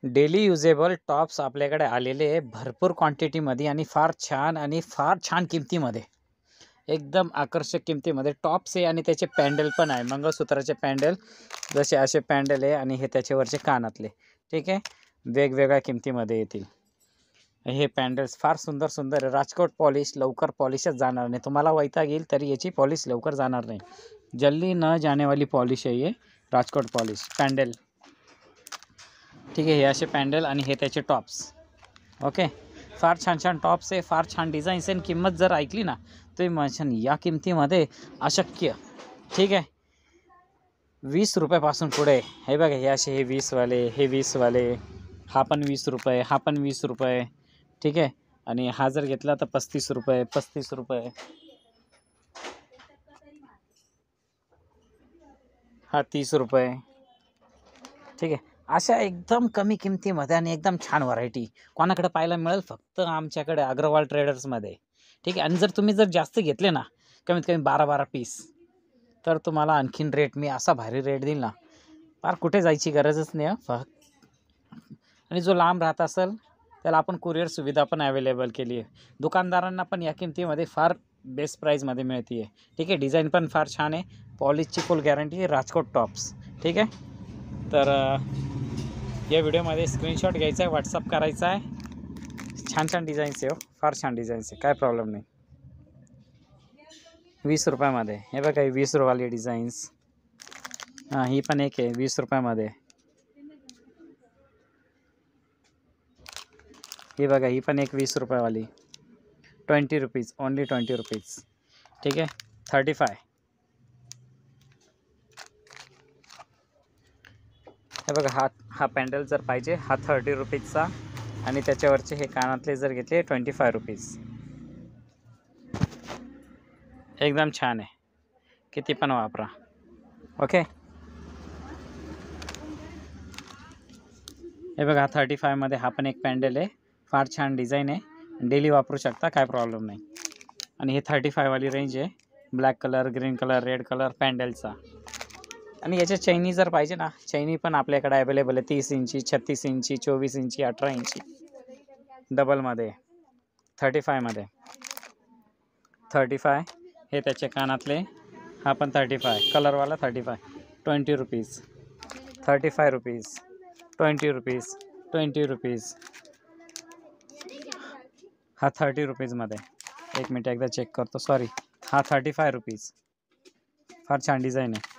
Daily usable tops आपल्याकडे आलेले आहे भरपूर क्वांटिटीमध्ये आणि फार छान किमतीमध्ये, एकदम आकर्षक किमतीमध्ये टॉप्स आहे. आणि त्याचे पॅन्डल पण आहे, मंगळसूत्राचे पॅन्डल जसे असे पॅन्डल आहे आणि हे त्याच्यावरचे कानातले. ठीक आहे, वेगवेगळ्या किमतीमध्ये येतील हे पॅन्डल्स. फार सुंदर आहे. राजकोट पॉलिश, लवकर पॉलिशच जाणार नाही. तुम्हाला वैताग येईल तरी याची पॉलिश लवकर जाणार नाही. जल्दी न जानेवाली पॉलिश आहे ये राजकोट पॉलिश पॅन्डल. ठीक आहे, हे असे पॅन्डल आणि हे त्याचे टॉप्स. ओके, फार छान टॉप्स आहे, फार छान डिझाईन्स आहे. किंमत जर ऐकली ना तुम्ही म्हणशाल या किमतीमध्ये अशक्य. ठीक आहे, 20 रुपयापासून पुढे. हे बघा, हे असे हे 20वाले, हे 20वाले, हा पण 20 रुपये, हा पण 20 रुपये. ठीक आहे, आणि हा जर घेतला तर 35 रुपये, 35 रुपये. हा 30 रुपये. ठीक आहे, अशा एकदम कमी किमतीमध्ये आणि एकदम छान व्हरायटी कोणाकडे पाहायला मिळेल? फक्त आमच्याकडे अग्रवाल ट्रेडर्समध्ये. ठीक आहे, आणि जर तुम्ही जर घेतले ना, कमीत कमी 12 पीस, तर तुम्हाला आणखीन रेट मी असा भारी रेट देईल ना, फार कुठे जायची गरजच नाही. आणि जो लांब राहत असेल त्याला आपण कुरिअर सुविधा पण अवेलेबल केली आहे. दुकानदारांना पण या किमतीमध्ये फार बेस्ट प्राईजमध्ये मिळते आहे. ठीक आहे, डिझाईन पण फार छान आहे. पॉलिशची फुल गॅरंटी, राजकोट टॉप्स. ठीक आहे, तर या व्हिडिओमध्ये स्क्रीनशॉट घ्यायचा आहे, व्हॉट्सअप करायचा आहे. छान डिझाईन्स आहे, फार छान डिझाईन्स आहे, काय प्रॉब्लेम नाही. 20 रुपयामध्ये. हे बघा, 20 रुपयावाली डिझाईन्स. हां, ही पण एक आहे 20 रुपयामध्ये. ही बघा, ही पण एक 20 रुपयावाली. 20 रुपीज, ओनली 20 रुपीज. ठीक आहे, 35. हे बघा, हा पॅन्डल जर पाहिजे, हा 30 रुपीजचा. आणि त्याच्यावरचे हे कानातले जर घेतले 25 रुपीज. एकदम छान आहे, किती पण वापरा. ओके, हे बघा, 35मध्ये हा पण एक पॅन्डल आहे. फार छान डिझाईन आहे, डेली वापरू शकता, काय प्रॉब्लेम नाही. आणि हे 35वाली रेंज आहे. Black colour, green colour, red colour पॅन्डलचा. आणि याच्या चैनी जर पाहिजे ना, चैनी पण आपल्याकडे अवेलेबल आहे. 30 इंची, 36 इंची, 24 इंची, 18 इंची डबलमध्ये. 35मध्ये 35. हे त्याचे कानातले, हा पण 35, कलरवाला 35. 20 रुपीज, 35 रुपीज, 20 रुपीज, 20 रुपीज. हा 30 रुपीजमध्ये. एक मिनिट, एकदा चेक करतो, सॉरी. हा 35 रुपीज. फार छान डिझाईन आहे.